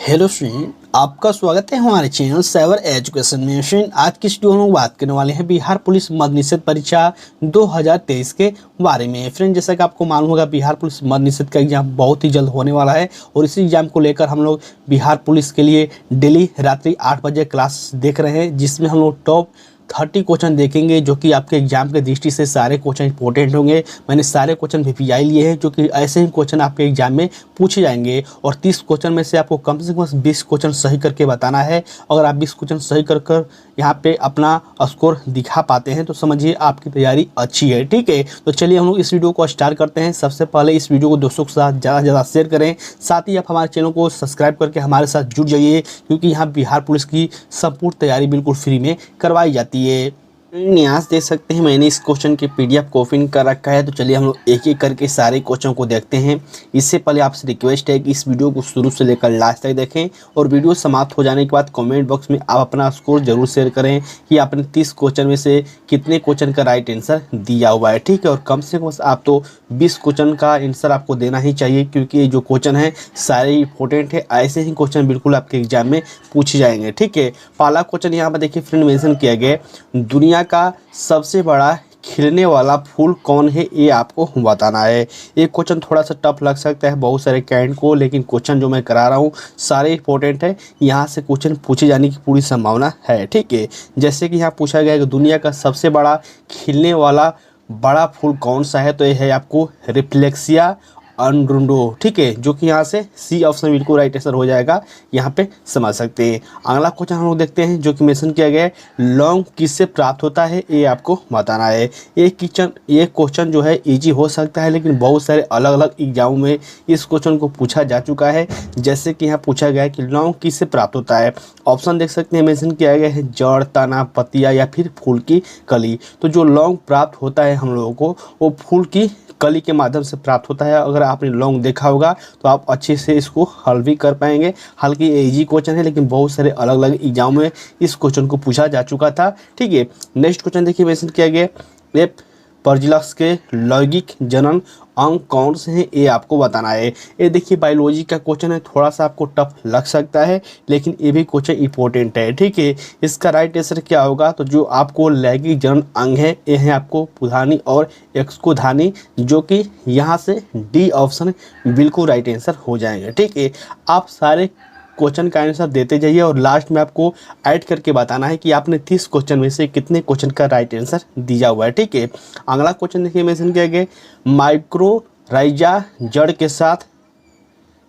Hello friend, आपका स्वागत है हमारे चैनल साइबर एजुकेशन में। फ्रेंड, आज की वीडियो में हम बात करने वाले हैं बिहार पुलिस मद निषेध परीक्षा 2023 के बारे में। फ्रेंड, जैसा कि आपको मालूम होगा, बिहार पुलिस मद निषेध का एग्जाम बहुत ही जल्द होने वाला है और इसी एग्जाम को लेकर हम लोग बिहार पुलिस के लिए डेली रात्रि 8 बजे क्लास देख रहे हैं, जिसमें हम लोग टॉप 30 क्वेश्चन देखेंगे जो कि आपके एग्जाम के दृष्टि से सारे क्वेश्चन इंपॉर्टेंट होंगे। मैंने सारे क्वेश्चन VPI लिए हैं जो कि ऐसे ही क्वेश्चन आपके एग्जाम में पूछे जाएंगे और 30 क्वेश्चन में से आपको कम से कम 20 क्वेश्चन सही करके बताना है। अगर आप 20 क्वेश्चन सही कर यहाँ पे अपना स्कोर दिखा पाते हैं तो समझिए आपकी तैयारी अच्छी है। ठीक है, तो चलिए हम लोग इस वीडियो को स्टार्ट करते हैं। सबसे पहले इस वीडियो को दोस्तों के साथ ज़्यादा से ज़्यादा शेयर करें, साथ ही आप हमारे चैनल को सब्सक्राइब करके हमारे साथ जुड़ जाइए, क्योंकि यहाँ बिहार पुलिस की संपूर्ण तैयारी बिल्कुल फ्री में करवाई जाती है। यहाँ देख सकते हैं मैंने इस क्वेश्चन के PDF को ओपन कर रखा है। तो चलिए हम लोग एक एक करके सारे क्वेश्चन को देखते हैं। इससे पहले आपसे रिक्वेस्ट है कि इस वीडियो को शुरू से लेकर लास्ट तक देखें और वीडियो समाप्त हो जाने के बाद कमेंट बॉक्स में आप अपना स्कोर जरूर शेयर करें कि आपने 30 क्वेश्चन में से कितने क्वेश्चन का राइट आंसर दिया हुआ है। ठीक है, और कम से कम आप तो 20 क्वेश्चन का आंसर आपको देना ही चाहिए, क्योंकि ये जो क्वेश्चन है सारे इंपॉर्टेंट है। ऐसे ही क्वेश्चन बिल्कुल आपके एग्जाम में पूछे जाएंगे। ठीक है, पहला क्वेश्चन यहाँ पर देखिए फ्रेंड मेंशन किया गया, दुनिया का सबसे बड़ा खिलने वाला फूल कौन है, ये आपको बताना है। ये क्वेश्चन थोड़ा सा टफ लग सकता है बहुत सारे कैंडिडेट को, लेकिन क्वेश्चन जो मैं करा रहा हूँ सारे इंपॉर्टेंट है। यहाँ से क्वेश्चन पूछे जाने की पूरी संभावना है। ठीक है, जैसे कि यहाँ पूछा गया है कि दुनिया का सबसे बड़ा खिलने वाला बड़ा फूल कौन सा है, तो ये है आपको रिफ्लेक्सिया अनडुंडो। ठीक है, जो कि यहाँ से C ऑप्शन बिल्कुल राइट आंसर हो जाएगा, यहाँ पे समझ सकते हैं। अगला क्वेश्चन हम लोग देखते हैं जो कि मेंशन किया गया है, लौंग किससे प्राप्त होता है, ये आपको बताना है। ये क्वेश्चन जो है इजी हो सकता है, लेकिन बहुत सारे अलग अलग एग्जामों में इस क्वेश्चन को पूछा जा चुका है। जैसे कि यहाँ पूछा गया है कि लौंग किससे प्राप्त होता है। ऑप्शन देख सकते हैं मेंशन किया गया है, जड़, तना, पत्तियाँ या फिर फूल की कली। तो जो लौंग प्राप्त होता है हम लोगों को, वो फूल की कली के माध्यम से प्राप्त होता है। अगर आपने लौंग देखा होगा तो आप अच्छे से इसको हल भी कर पाएंगे। हालांकि इजी क्वेश्चन है, लेकिन बहुत सारे अलग अलग एग्जाम में इस क्वेश्चन को पूछा जा चुका था। ठीक है, नेक्स्ट क्वेश्चन देखिए मेंशन किया गया, एप परजिलस के लैंगिक जनन अंग कौन से हैं, ये आपको बताना है। ये देखिए बायोलॉजी का क्वेश्चन है, थोड़ा सा आपको टफ लग सकता है, लेकिन ये भी क्वेश्चन इंपॉर्टेंट है। ठीक है, इसका राइट आंसर क्या होगा, तो जो आपको लैंगिक जनन अंग है ये है आपको पुधानी और एक्सकुधानी, जो कि यहाँ से D ऑप्शन बिल्कुल राइट आंसर हो जाएंगे। ठीक है, आप सारे क्वेश्चन का आंसर देते जाइए और लास्ट में आपको ऐड करके बताना है कि आपने 30 क्वेश्चन में से कितने क्वेश्चन का राइट आंसर दिया हुआ है। ठीक है, अगला क्वेश्चन देखिए मेंशन किया गया, माइक्रोराइजा जड़ के साथ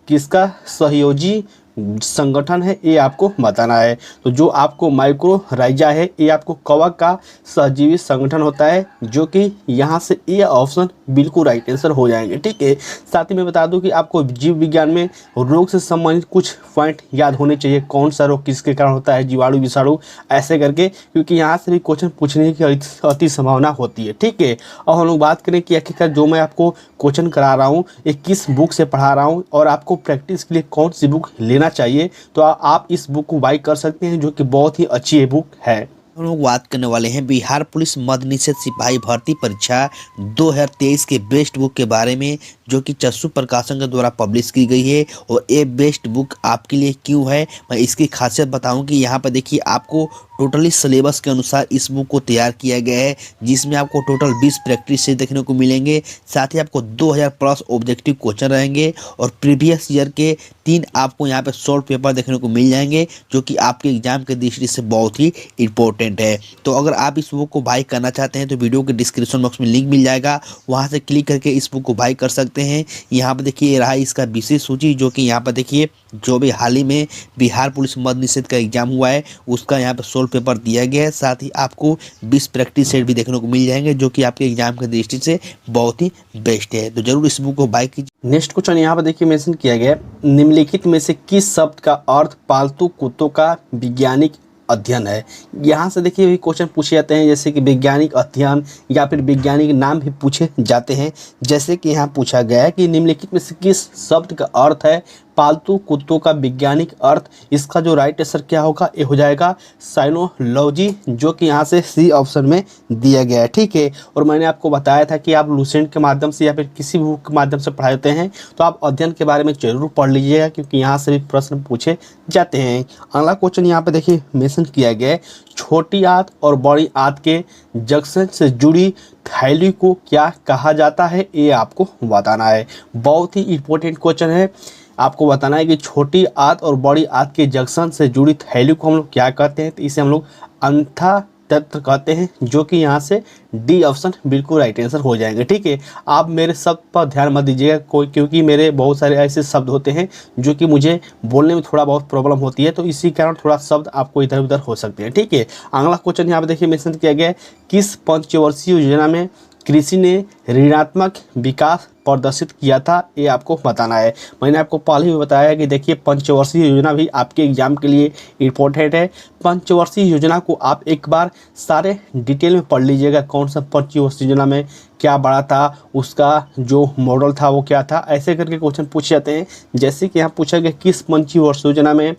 किसका सहयोजी संगठन है, ये आपको बताना है। तो जो आपको माइक्रोराइजा है ये आपको कवक का सहजीवी संगठन होता है, जो कि यहाँ से ये ऑप्शन बिल्कुल राइट आंसर हो जाएंगे। ठीक है, साथ ही मैं बता दूं कि आपको जीव विज्ञान में रोग से संबंधित कुछ पॉइंट याद होने चाहिए, कौन सा रोग किसके कारण होता है, जीवाणु विषाणु ऐसे करके, क्योंकि यहाँ से भी क्वेश्चन पूछने की अति संभावना होती है। ठीक है, और हम लोग बात करें कि आखिरकार जो मैं आपको क्वेश्चन करा रहा हूँ ये किस बुक से पढ़ा रहा हूँ और आपको प्रैक्टिस के लिए कौन सी बुक लेना चाहिए, तो आप इस बुक को बाय कर सकते हैं, जो कि बहुत ही अच्छी बुक है। हम लोग बात करने वाले हैं बिहार पुलिस मद निषेध सिपाही भर्ती परीक्षा 2023 के बेस्ट बुक के बारे में, जो कि चस्सू प्रकाशन के द्वारा पब्लिश की गई है। और ये बेस्ट बुक आपके लिए क्यों है, मैं इसकी खासियत बताऊं कि यहाँ पर देखिए आपको टोटली सिलेबस के अनुसार इस बुक को तैयार किया गया है, जिसमें आपको टोटल 20 प्रैक्टिस से देखने को मिलेंगे। साथ ही आपको 2000 प्लस ऑब्जेक्टिव क्वेश्चन रहेंगे और प्रीवियस ईयर के 3 आपको यहाँ पे सॉल्व पेपर देखने को मिल जाएंगे, जो कि आपके एग्जाम के दृष्टि से बहुत ही इंपॉर्टेंट है। तो अगर आप इस बुक को बाई करना चाहते हैं तो वीडियो के डिस्क्रिप्शन बॉक्स में लिंक मिल जाएगा, वहाँ से क्लिक करके इस बुक को बाई कर सकते हैं। यहाँ पर देखिए रहा इसका विशेष सूची, जो कि यहाँ पर देखिए जो भी हाल ही में बिहार पुलिस मद निषेध का एग्जाम हुआ है उसका यहाँ पर सॉल्व पेपर दिया गया है। साथ ही आपको 20 प्रैक्टिस सेट भी देखने को मिल जाएंगे, जो कि आपके एग्जाम की दृष्टि से बहुत ही बेस्ट है। तो जरूर इस बुक को बाय कीजिए। नेक्स्ट क्वेश्चन यहाँ पर देखिए मेंशन किया गया, निम्नलिखित में से किस शब्द का अर्थ पालतू कुत्तों का वैज्ञानिक अध्ययन है। यहाँ से देखिए भी क्वेश्चन पूछे जाते हैं, जैसे कि वैज्ञानिक अध्ययन या फिर वैज्ञानिक नाम भी पूछे जाते हैं। जैसे कि यहाँ पूछा गया है कि निम्नलिखित में से किस शब्द का अर्थ है पालतू कुत्तों का वैज्ञानिक अर्थ, इसका जो राइट आंसर क्या होगा, ये हो जाएगा साइनोलॉजी, जो कि यहाँ से सी ऑप्शन में दिया गया है। ठीक है, और मैंने आपको बताया था कि आप लूसेंट के माध्यम से या फिर किसी भी बुक के माध्यम से पढ़ाते हैं तो आप अध्ययन के बारे में जरूर पढ़ लीजिएगा, क्योंकि यहाँ से भी प्रश्न पूछे जाते हैं। अगला क्वेश्चन यहाँ पे देखिए मेंशन किया गया है, छोटी आंत और बड़ी आंत के जंक्शन से जुड़ी थैली को क्या कहा जाता है, ये आपको बताना है। बहुत ही इंपॉर्टेंट क्वेश्चन है, आपको बताना है कि छोटी आंत और बड़ी आंत के जंक्शन से जुड़ी थैली को हम लोग क्या कहते हैं, तो इसे हम लोग अंथा तंत्र कहते हैं, जो कि यहाँ से डी ऑप्शन बिल्कुल राइट आंसर हो जाएंगे। ठीक है, आप मेरे शब्द पर ध्यान मत दीजिएगा कोई, क्योंकि मेरे बहुत सारे ऐसे शब्द होते हैं जो कि मुझे बोलने में थोड़ा बहुत प्रॉब्लम होती है, तो इसी कारण थोड़ा शब्द आपको इधर उधर हो सकते हैं। ठीक है, अगला क्वेश्चन यहाँ पे देखिए मेंशन किया गया है, किस पंचवर्षीय योजना में कृषि ने ऋणात्मक विकास प्रदर्शित किया था, ये आपको बताना है। मैंने आपको पहले भी बताया है कि देखिए पंचवर्षीय योजना भी आपके एग्जाम के लिए इम्पोर्टेंट है। पंचवर्षीय योजना को आप एक बार सारे डिटेल में पढ़ लीजिएगा, कौन सा पंचवर्षीय योजना में क्या बड़ा था, उसका जो मॉडल था वो क्या था, ऐसे करके क्वेश्चन पूछे जाते हैं। जैसे कि यहाँ पूछा गया किस पंचवर्षीय योजना में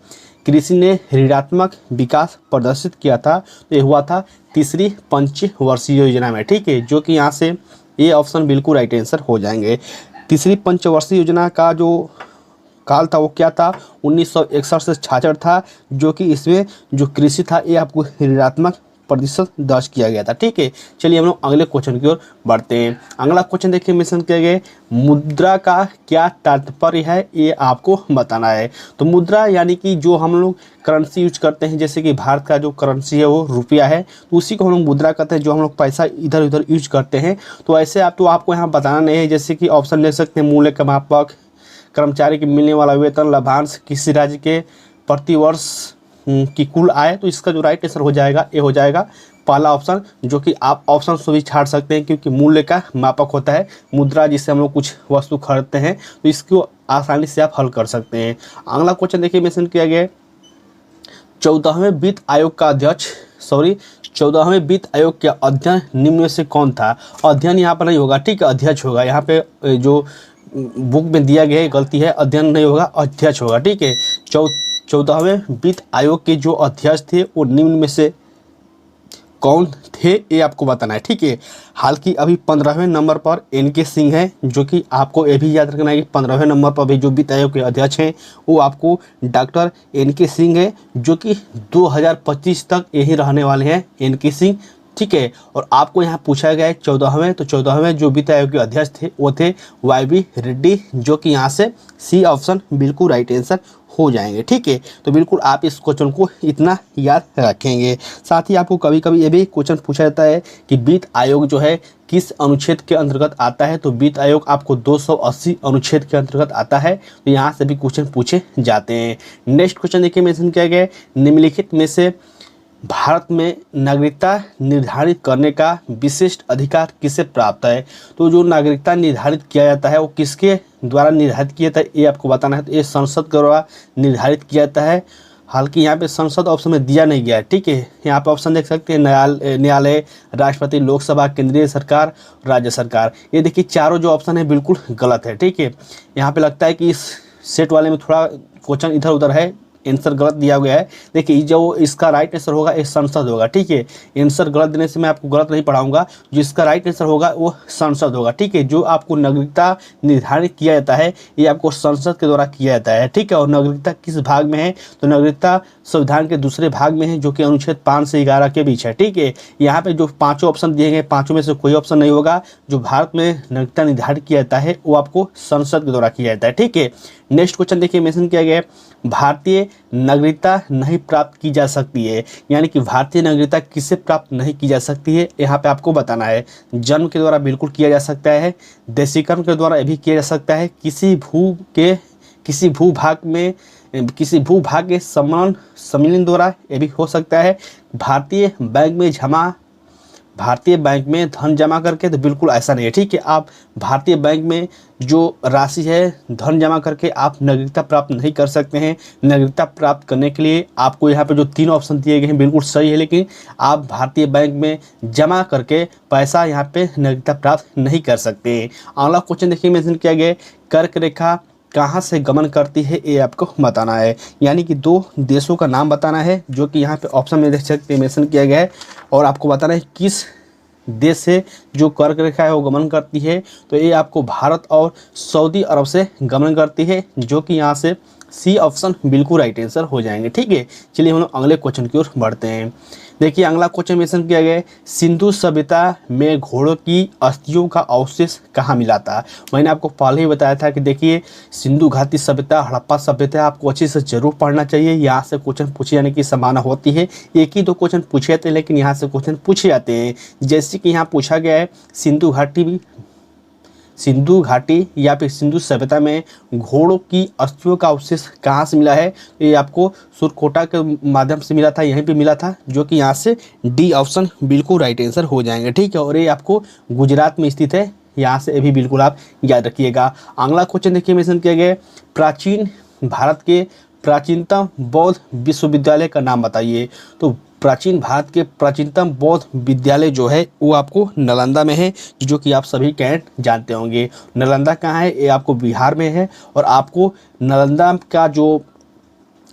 कृषि ने ऋणात्मक विकास प्रदर्शित किया था, तो ये हुआ था तीसरी पंचवर्षीय योजना में। ठीक है, जो कि यहाँ से ये ऑप्शन बिल्कुल राइट आंसर हो जाएंगे। तीसरी पंचवर्षीय योजना का जो काल था वो क्या था, 1961 से 66 था, जो कि इसमें जो कृषि था ये आपको ऋणात्मक प्रतिशत दर्ज किया गया था। ठीक है, चलिए हम लोग अगले क्वेश्चन की ओर बढ़ते हैं। अगला क्वेश्चन देखिए मेंशन किया गया, मुद्रा का क्या तात्पर्य है, ये आपको बताना है। तो मुद्रा यानी कि जो हम लोग करेंसी यूज करते हैं, जैसे कि भारत का जो करेंसी है वो रुपया है, तो उसी को हम लोग मुद्रा कहते हैं, जो हम लोग पैसा इधर उधर यूज करते हैं। तो ऐसे आपको यहाँ बताना नहीं है, जैसे कि ऑप्शन ले सकते हैं, मूल्य का मापक, कर्मचारी के मिलने वाला वेतन, लाभांश, किसी राज्य के प्रतिवर्ष की कुल आय। तो इसका जो राइट आंसर हो जाएगा ये हो जाएगा पहला ऑप्शन, जो कि आप ऑप्शन से भी छाड़ सकते हैं, क्योंकि मूल्य का मापक होता है मुद्रा, जिससे हम लोग कुछ वस्तु खरीदते हैं, तो इसको आसानी से आप हल कर सकते हैं। अगला क्वेश्चन देखिए मेंशन किया गया है, 14वें वित्त आयोग के अध्ययन निम्न में से कौन था। अध्ययन यहाँ पर नहीं होगा, ठीक है, अध्यक्ष होगा। यहाँ पे जो बुक में दिया गया है गलती है, अध्ययन नहीं होगा, अध्यक्ष होगा। ठीक है, 14वें वित्त आयोग के जो अध्यक्ष थे वो निम्न में से कौन थे, ये आपको बताना है। ठीक है, हालांकि अभी 15वें नंबर पर एन.के. सिंह है, जो कि आपको ये भी याद रखना है कि 15वें नंबर पर भी जो वित्त आयोग के अध्यक्ष हैं वो आपको डॉक्टर एन.के. सिंह है, जो कि 2025 तक यही रहने वाले हैं एन.के. सिंह। ठीक है, और आपको यहाँ पूछा गया है 14वें, तो 14वें जो वित्त आयोग के अध्यक्ष थे वो थे वाई.बी. रेड्डी, जो कि यहाँ से सी ऑप्शन बिल्कुल राइट आंसर हो जाएंगे। ठीक है, तो बिल्कुल आप इस क्वेश्चन को इतना याद रखेंगे। साथ ही आपको कभी कभी ये भी क्वेश्चन पूछा जाता है कि वित्त आयोग जो है किस अनुच्छेद के अंतर्गत आता है, तो वित्त आयोग आपको 280 अनुच्छेद के अंतर्गत आता है, तो यहाँ से भी क्वेश्चन पूछे जाते हैं। नेक्स्ट क्वेश्चन देखिए मेंशन किया गया है, निम्नलिखित में से भारत में नागरिकता निर्धारित करने का विशिष्ट अधिकार किसे प्राप्त है। तो जो नागरिकता निर्धारित किया जाता है वो किसके द्वारा निर्धारित किया जाता है, ये आपको बताना है। तो ये संसद के द्वारा निर्धारित किया जाता है। हालांकि यहाँ पे संसद ऑप्शन में दिया नहीं गया है। ठीक है, यहाँ पे ऑप्शन देख सकते हैं, न्यायालय, राष्ट्रपति, लोकसभा, केंद्रीय सरकार, राज्य सरकार। ये देखिए चारों जो ऑप्शन है बिल्कुल गलत है। ठीक है, यहाँ पे लगता है कि इस सेट वाले में थोड़ा क्वेश्चन इधर उधर है, आंसर गलत दिया गया है। देखिए जो इसका राइट आंसर होगा ये संसद होगा। ठीक है, आंसर गलत देने से मैं आपको गलत नहीं पढ़ाऊंगा, जो इसका राइट आंसर होगा वो संसद होगा। ठीक है, जो आपको नागरिकता निर्धारित किया जाता है ये आपको संसद के द्वारा किया जाता है। ठीक है, और नागरिकता किस भाग में है, तो नागरिकता संविधान के दूसरे भाग में है, जो कि अनुच्छेद 5 से 11 के बीच है। ठीक है, यहाँ पे जो पांचों ऑप्शन दिए गए, पांचों में से कोई ऑप्शन नहीं होगा। जो भारत में नागरिकता निर्धारित किया जाता है वो आपको संसद के द्वारा किया जाता है। ठीक है, नेक्स्ट क्वेश्चन देखिए मेंशन किया गया है, भारतीय नागरिकता नहीं प्राप्त की जा सकती है, यानी कि भारतीय नागरिकता किससे प्राप्त नहीं की जा सकती है, यहाँ पे आपको बताना है। जन्म के द्वारा बिल्कुल किया जा सकता है, देशीकरण के द्वारा भी किया जा सकता है, किसी भूभाग के सम्मिलन द्वारा ये भी हो सकता है, भारतीय बैंक में धन जमा करके, तो बिल्कुल ऐसा नहीं है। ठीक है, आप भारतीय बैंक में जो राशि है धन जमा करके आप नागरिकता प्राप्त नहीं कर सकते हैं। नागरिकता प्राप्त करने के लिए आपको यहाँ पे जो 3 ऑप्शन दिए गए हैं बिल्कुल सही है, लेकिन आप भारतीय बैंक में जमा करके पैसा यहाँ पे नागरिकता प्राप्त नहीं कर सकते। अगला क्वेश्चन देखिए मेंशन किया गया, कर्क रेखा कहाँ से गमन करती है ये आपको बताना है। यानी कि 2 देशों का नाम बताना है, जो कि यहाँ पे ऑप्शन में देख सकते मेंशन किया गया है, और आपको बताना है किस देश से जो कर्क रेखा है वो गमन करती है। तो ये आपको भारत और सऊदी अरब से गमन करती है, जो कि यहाँ से सी ऑप्शन बिल्कुल राइट आंसर हो जाएंगे। ठीक है, चलिए हम लोग अगले क्वेश्चन की ओर बढ़ते हैं। देखिए अगला क्वेश्चन मेंशन किया गया है, सिंधु सभ्यता में घोड़ों की अस्थियों का अवशेष कहाँ मिला था। मैंने आपको पहले ही बताया था कि देखिए सिंधु घाटी सभ्यता, हड़प्पा सभ्यता आपको अच्छे से जरूर पढ़ना चाहिए। यहाँ से क्वेश्चन पूछे जाने की संभावना होती है। एक ही 2 क्वेश्चन पूछे जाते हैं, लेकिन यहाँ से क्वेश्चन पूछे जाते हैं। जैसे कि यहाँ पूछा गया है सिंधु घाटी या फिर सिंधु सभ्यता में घोड़ों की अस्थियों का अवशेष कहाँ से मिला है। ये आपको सुरकोटा के माध्यम से मिला था, यहीं पे मिला था, जो कि यहाँ से डी ऑप्शन बिल्कुल राइट आंसर हो जाएंगे। ठीक है, और ये आपको गुजरात में स्थित है, यहाँ से भी बिल्कुल आप याद रखिएगा। अगला क्वेश्चन देखिए मेंशन किया गया है, प्राचीन भारत के प्राचीनतम बौद्ध विश्वविद्यालय का नाम बताइए। तो प्राचीन भारत के प्राचीनतम बौद्ध विद्यालय जो है वो आपको नालंदा में है, जो कि आप सभी कैंट जानते होंगे। नालंदा कहाँ है, ये आपको बिहार में है, और आपको नालंदा का जो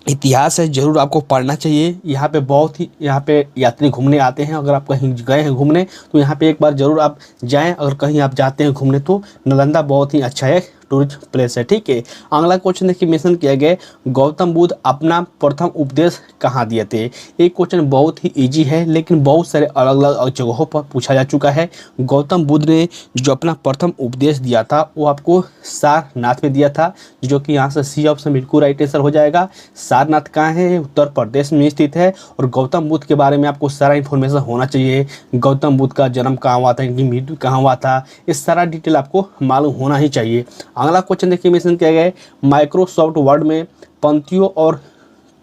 इतिहास है जरूर आपको पढ़ना चाहिए। यहाँ पे यात्री घूमने आते हैं। अगर आप कहीं गए हैं घूमने तो यहाँ पे एक बार ज़रूर आप जाएं। अगर कहीं आप जाते हैं घूमने तो नालंदा बहुत ही अच्छा है, टूरिस्ट प्लेस है। ठीक है, अगला क्वेश्चन देखिए मेंशन किया गया है, गौतम बुद्ध अपना प्रथम उपदेश कहाँ दिए थे। एक क्वेश्चन बहुत ही इजी है, लेकिन बहुत सारे अलग अलग जगहों पर पूछा जा चुका है। गौतम बुद्ध ने जो अपना प्रथम उपदेश दिया था वो आपको सारनाथ में दिया था, जो कि यहाँ से सी ऑप्शन बिल्कुल राइट आंसर हो जाएगा। सारनाथ कहाँ है, उत्तर प्रदेश में स्थित है। और गौतम बुद्ध के बारे में आपको सारा इन्फॉर्मेशन होना चाहिए। गौतम बुद्ध का जन्म कहाँ हुआ था, इनकी मृत्यु कहाँ हुआ था, ये सारा डिटेल आपको मालूम होना ही चाहिए। अगला क्वेश्चन देखिए मेंशन किया गया है, माइक्रोसॉफ्ट वर्ड में पंक्तियों और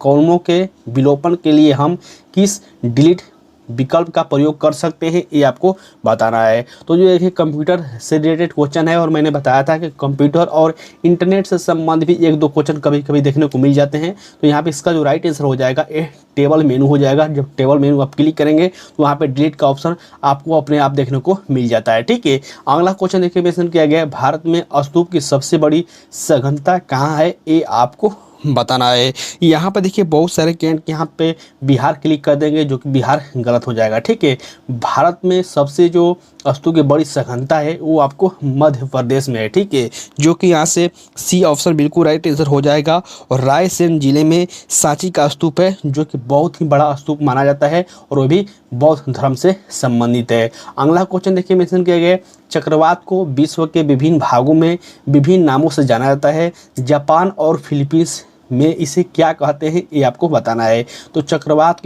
कॉलमों के विलोपन के लिए हम किस डिलीट विकल्प का प्रयोग कर सकते हैं, ये आपको बताना है। तो जो देखिए कंप्यूटर से रिलेटेड क्वेश्चन है, और मैंने बताया था कि कंप्यूटर और इंटरनेट से संबंधित भी 1-2 क्वेश्चन कभी कभी देखने को मिल जाते हैं। तो यहाँ पे इसका जो राइट आंसर हो जाएगा ये टेबल मेनू हो जाएगा। जब टेबल मेनू आप क्लिक करेंगे तो वहाँ पे डिलीट का ऑप्शन आपको अपने आप देखने को मिल जाता है। ठीक है, अगला क्वेश्चन देखिए मेंशन किया गया है, भारत में स्तूप की सबसे बड़ी सघनता कहाँ है, ये आपको बताना है। यहाँ पर देखिए बहुत सारे कैंट यहाँ पे बिहार क्लिक कर देंगे, जो कि बिहार गलत हो जाएगा। ठीक है, भारत में सबसे जो स्तूप की बड़ी सघनता है वो आपको मध्य प्रदेश में है। ठीक है, जो कि यहाँ से सी ऑप्शन बिल्कुल राइट आंसर हो जाएगा। और रायसेन जिले में सांची का स्तूप है, जो कि बहुत ही बड़ा स्तूप माना जाता है, और वो भी बौद्ध धर्म से संबंधित है। अगला क्वेश्चन देखिए मेंशन किया गया है, चक्रवात को विश्व के विभिन्न भागों में विभिन्न नामों से जाना जाता है। जापान और फिलीपींस में इसे क्या कहते हैं, ये आपको बताना है। तो चक्रवात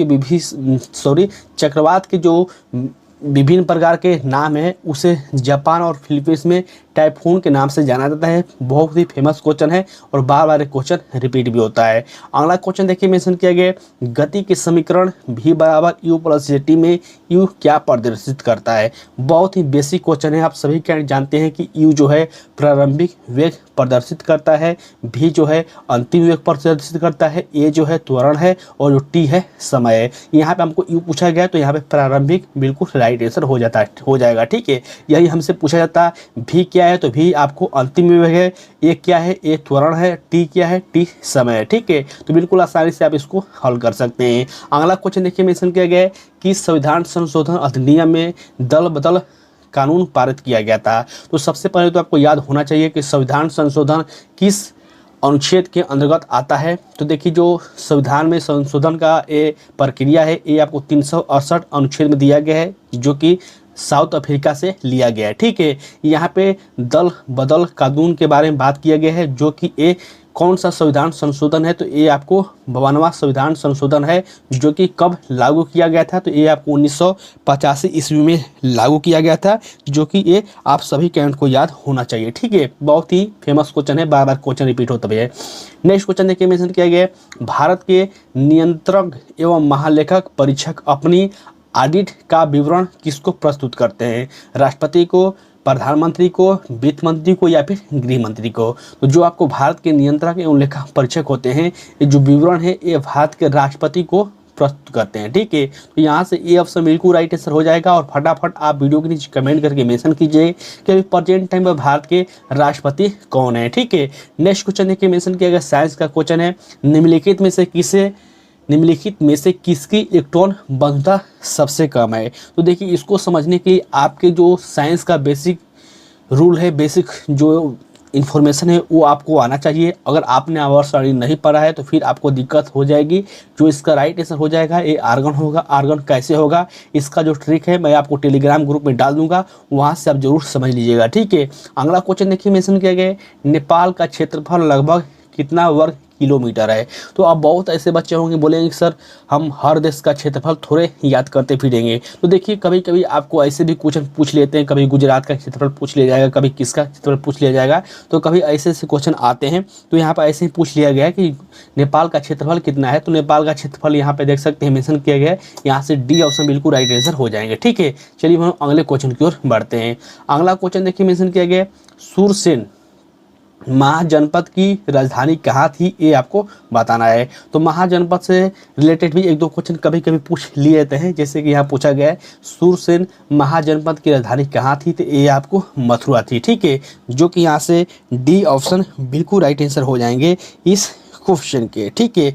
के जो विभिन्न प्रकार के नाम हैं उसे जापान और फिलीपींस में टाइफून के नाम से जाना जाता है। बहुत ही फेमस क्वेश्चन है, और बार बार क्वेश्चन रिपीट भी होता है। अगला क्वेश्चन देखिए मेंशन किया गया, गति के समीकरण v बराबर u प्लस gt में u क्या प्रदर्शित करता है। बहुत ही बेसिक क्वेश्चन है, आप सभी क्या जानते हैं कि u जो है प्रारंभिक वेग प्रदर्शित करता है, v जो है अंतिम वेग प्रदर्शित करता है, a जो है त्वरण है, और जो t है समय है। यहाँ पे हमको u पूछा गया तो यहाँ पे प्रारंभिक बिल्कुल राइट आंसर हो जाएगा। ठीक है, यही हमसे पूछा जाता है v क्या है, तो भी आपको अंतिम वेग है, ए क्या है, ए त्वरण है, टी क्या है, टी समय है। ठीक है, तो बिल्कुल आसानी से आप इसको हल कर सकते हैं। अगला क्वेश्चन देखिए मेंशन किया गया है कि संविधान संशोधन अधिनियम में दल बदल कानून पारित किया गया था। तो सबसे पहले तो आपको याद होना चाहिए कि संविधान संशोधन किस अनुच्छेद के अंतर्गत आता है। तो देखिए जो संविधान में संशोधन का ये प्रक्रिया है, ये आपको 368 अनुच्छेद में दिया गया है, जो कि साउथ अफ्रीका से लिया गया है। ठीक है, यहाँ पे दल बदल कानून के बारे में बात किया गया है, जो कि ये कौन सा संविधान संशोधन है, तो ये आपको 52वां संविधान संशोधन है, जो कि कब लागू किया गया था, तो ये आपको 1985 ईस्वी में लागू किया गया था, जो कि ये आप सभी कैंट को याद होना चाहिए। ठीक है, बहुत ही फेमस क्वेश्चन है, बार बार क्वेश्चन रिपीट होता है। नेक्स्ट क्वेश्चन देखिए मेंशन किया गया है, भारत के नियंत्रक एवं महालेखक परीक्षक अपनी ऑडिट का विवरण किसको प्रस्तुत करते हैं, राष्ट्रपति को, प्रधानमंत्री को, वित्त मंत्री को, या फिर गृह मंत्री को। तो जो आपको भारत के नियंत्रक एवं लेखा परीक्षक होते हैं, ये जो विवरण है ये भारत के राष्ट्रपति को प्रस्तुत करते हैं। ठीक है, तो यहाँ से ए ऑप्शन बिल्कुल राइट आंसर हो जाएगा। और फटाफट आप वीडियो के नीचे कमेंट करके मेंशन कीजिए कि अभी प्रेजेंट टाइम में भारत के राष्ट्रपति कौन है। ठीक है, नेक्स्ट क्वेश्चन देखिए मेंशन किया गया, साइंस का क्वेश्चन है, निम्नलिखित में से किसकी इलेक्ट्रॉन बंधुता सबसे कम है। तो देखिए इसको समझने के लिए आपके जो साइंस का बेसिक रूल है, बेसिक जो इन्फॉर्मेशन है वो आपको आना चाहिए। अगर आपने आवर्स ऑलरेडी नहीं पढ़ा है तो फिर आपको दिक्कत हो जाएगी। जो इसका राइट आंसर हो जाएगा ये आर्गन होगा। आर्गन कैसे होगा इसका जो ट्रिक है मैं आपको टेलीग्राम ग्रुप में डाल दूंगा, वहाँ से आप जरूर समझ लीजिएगा। ठीक है, अगला क्वेश्चन देखिए मेंशन किया गया, नेपाल का क्षेत्रफल लगभग कितना वर्ग किलोमीटर है। तो अब बहुत ऐसे बच्चे होंगे बोलेंगे सर हम हर देश का क्षेत्रफल थोड़े याद करते फिरेंगे। तो देखिए कभी कभी आपको ऐसे भी क्वेश्चन पूछ लेते हैं, कभी गुजरात का क्षेत्रफल पूछ लिया जाएगा, कभी किसका क्षेत्रफल पूछ लिया जाएगा। तो कभी ऐसे ऐसे क्वेश्चन आते हैं। तो यहाँ पर ऐसे ही पूछ लिया गया है कि नेपाल का क्षेत्रफल कितना है। तो नेपाल का क्षेत्रफल यहाँ पे देख सकते हैं मेंशन किया गया है, यहाँ से डी ऑप्शन बिल्कुल राइट आंसर हो जाएंगे। ठीक है, चलिए हम अगले क्वेश्चन की ओर बढ़ते हैं। अगला क्वेश्चन देखिए मेंशन किया गया, सूरसेन महाजनपद की राजधानी कहाँ थी, ये आपको बताना है। तो महाजनपद से रिलेटेड भी एक दो क्वेश्चन कभी कभी पूछ लिए जाते हैं, जैसे कि यहाँ पूछा गया है सूरसेन महाजनपद की राजधानी कहाँ थी, तो ये आपको मथुरा थी। ठीक है, जो कि यहाँ से डी ऑप्शन बिल्कुल राइट आंसर हो जाएंगे इस क्वेश्चन के। ठीक है,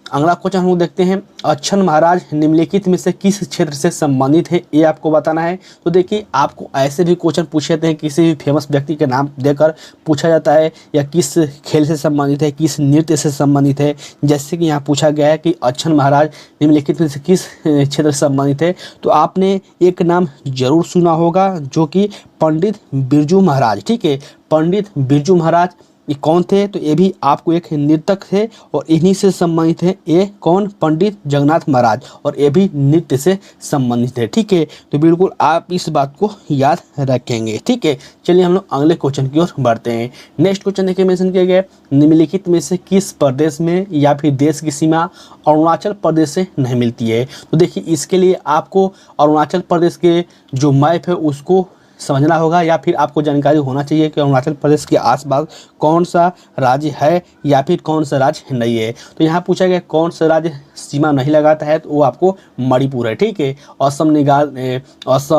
अगला क्वेश्चन हम लोग देखते हैं, अच्छन महाराज निम्नलिखित में से किस क्षेत्र से संबंधित है, ये आपको बताना है। तो देखिए आपको ऐसे भी क्वेश्चन पूछे जाते हैं, किसी भी फेमस व्यक्ति के नाम देकर पूछा जाता है, या किस खेल से संबंधित है, किस नृत्य से संबंधित है। जैसे कि यहाँ पूछा गया है कि अच्छन महाराज निम्नलिखित में से किस क्षेत्र से संबंधित है। तो आपने एक नाम जरूर सुना होगा जो कि पंडित बिरजू महाराज। ठीक है, पंडित बिरजू महाराज ये कौन थे, तो ये भी आपको एक नृतक थे और इन्हीं से संबंधित है। ये कौन, पंडित जगन्नाथ महाराज, और ये भी नृत्य से संबंधित है। ठीक है, तो बिल्कुल आप इस बात को याद रखेंगे। ठीक है, चलिए हम लोग अगले क्वेश्चन की ओर बढ़ते हैं। नेक्स्ट क्वेश्चन देखिए मेंशन किया गया, निम्नलिखित में से किस प्रदेश में या फिर देश की सीमा अरुणाचल प्रदेश से नहीं मिलती है। तो देखिए इसके लिए आपको अरुणाचल प्रदेश के जो मैप है उसको समझना होगा, या फिर आपको जानकारी होना चाहिए कि अरुणाचल प्रदेश के आसपास कौन सा राज्य है या फिर कौन सा राज्य नहीं है। तो यहाँ पूछा गया कौन सा राज्य सीमा नहीं लगाता है, तो वो आपको मणिपुर है। ठीक है, असम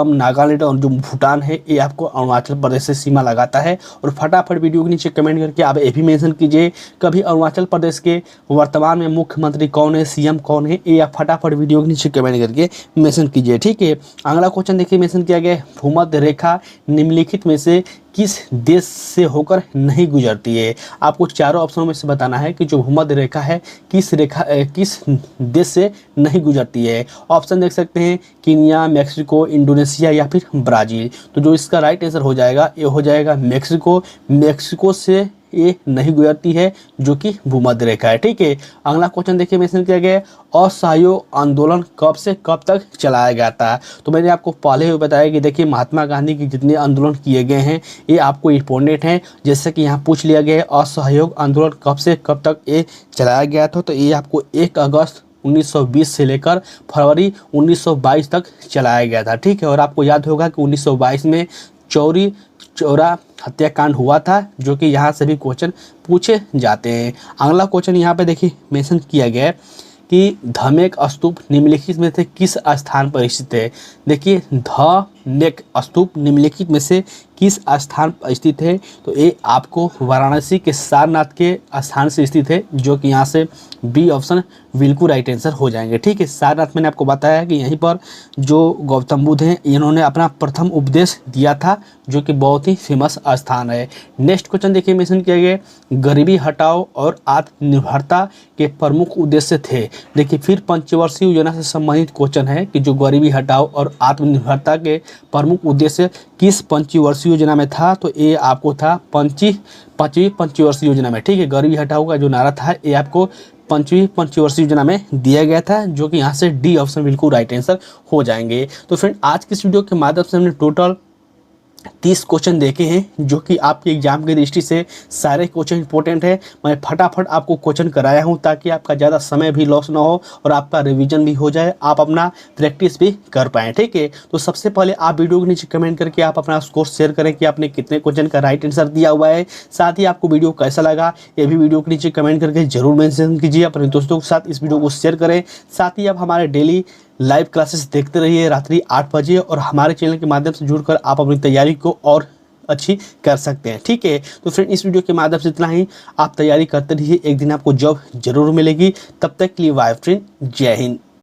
नागालैंड और जो भूटान है ये आपको अरुणाचल प्रदेश से सीमा लगाता है। और फटाफट वीडियो के नीचे कमेंट करके आप ये भी मेंशन कीजिए कभी अरुणाचल प्रदेश के वर्तमान में मुख्यमंत्री कौन है, सीएम कौन है, ये आप फटाफट वीडियो के नीचे कमेंट करके मेंशन कीजिए। ठीक है, अगला क्वेश्चन देखिए मेंशन किया गया, भूमध्य रेखा निम्नलिखित में से किस देश से होकर नहीं गुजरती है। आपको चारों ऑप्शनों में से बताना है कि जो भूमध्य रेखा है किस देश से नहीं गुजरती है। ऑप्शन देख सकते हैं, कीनिया, मैक्सिको, इंडोनेशिया या फिर ब्राज़ील। तो जो इसका राइट आंसर हो जाएगा ये हो जाएगा मैक्सिको। मैक्सिको से ये नहीं गुजरती है जो कि भूमध्य रेखा है। ठीक है, अगला क्वेश्चन देखिए मेंशन किया गया, असहयोग आंदोलन कब से कब तक चलाया गया था। तो मैंने आपको पहले ही बताया कि देखिए महात्मा गांधी के जितने आंदोलन किए गए हैं ये आपको इम्पोर्टेंट हैं। जैसे कि यहाँ पूछ लिया गया है असहयोग आंदोलन कब से कब तक ये चलाया गया था, तो ये आपको 1 अगस्त 1920 से लेकर फरवरी 1922 तक चलाया गया था। ठीक है, और आपको याद होगा कि 1922 में चौरी चौरा हत्याकांड हुआ था, जो कि यहाँ से भी क्वेश्चन पूछे जाते हैं। अगला क्वेश्चन यहाँ पे देखिए मेंशन किया गया है कि धमेक स्तूप निम्नलिखित में से किस स्थान पर स्थित है। देखिए धमेक स्तूप निम्नलिखित में से किस स्थान पर स्थित है, तो ये आपको वाराणसी के सारनाथ के स्थान से स्थित है, जो कि यहाँ से बी ऑप्शन बिल्कुल राइट आंसर हो जाएंगे। ठीक है, सारनाथ मैंने आपको बताया कि यहीं पर जो गौतम बुद्ध हैं इन्होंने अपना प्रथम उपदेश दिया था, जो कि बहुत ही फेमस स्थान है। नेक्स्ट क्वेश्चन देखिए मेंशन किया गया, गरीबी हटाओ और आत्मनिर्भरता के प्रमुख उद्देश्य थे। देखिए फिर पंचवर्षीय योजना से संबंधित क्वेश्चन है कि जो गरीबी हटाओ और आत्मनिर्भरता के प्रमुख उद्देश्य किस पंचवर्षीय योजना में था, तो ये आपको था पांचवी पंचवर्षीय योजना में। ठीक है, गरीबी हटाओ का जो नारा था ये आपको पांचवी पंचवर्षीय योजना में दिया गया था, जो कि यहाँ से डी ऑप्शन बिल्कुल राइट आंसर हो जाएंगे। तो फ्रेंड आज की इस वीडियो के माध्यम से हमने टोटल 30 क्वेश्चन देखे हैं जो कि आपके एग्जाम की दृष्टि से सारे क्वेश्चन इंपॉर्टेंट है। मैं फटाफट आपको क्वेश्चन कराया हूं ताकि आपका ज़्यादा समय भी लॉस ना हो और आपका रिवीजन भी हो जाए, आप अपना प्रैक्टिस भी कर पाएँ। ठीक है, तो सबसे पहले आप वीडियो के नीचे कमेंट करके आप अपना स्कोर शेयर करें कि आपने कितने क्वेश्चन का राइट आंसर दिया हुआ है। साथ ही आपको वीडियो कैसा लगा ये भी वीडियो के नीचे कमेंट करके जरूर मेंशन कीजिए। अपने दोस्तों के साथ इस वीडियो को शेयर करें। साथ ही आप हमारे डेली लाइव क्लासेस देखते रहिए रात्रि 8 बजे, और हमारे चैनल के माध्यम से जुड़कर आप अपनी तैयारी को और अच्छी कर सकते हैं। ठीक है, तो फ्रेंड इस वीडियो के माध्यम से इतना ही। आप तैयारी करते रहिए, एक दिन आपको जॉब जरूर मिलेगी। तब तक के लिए बाय फ्रेंड, जय हिंद।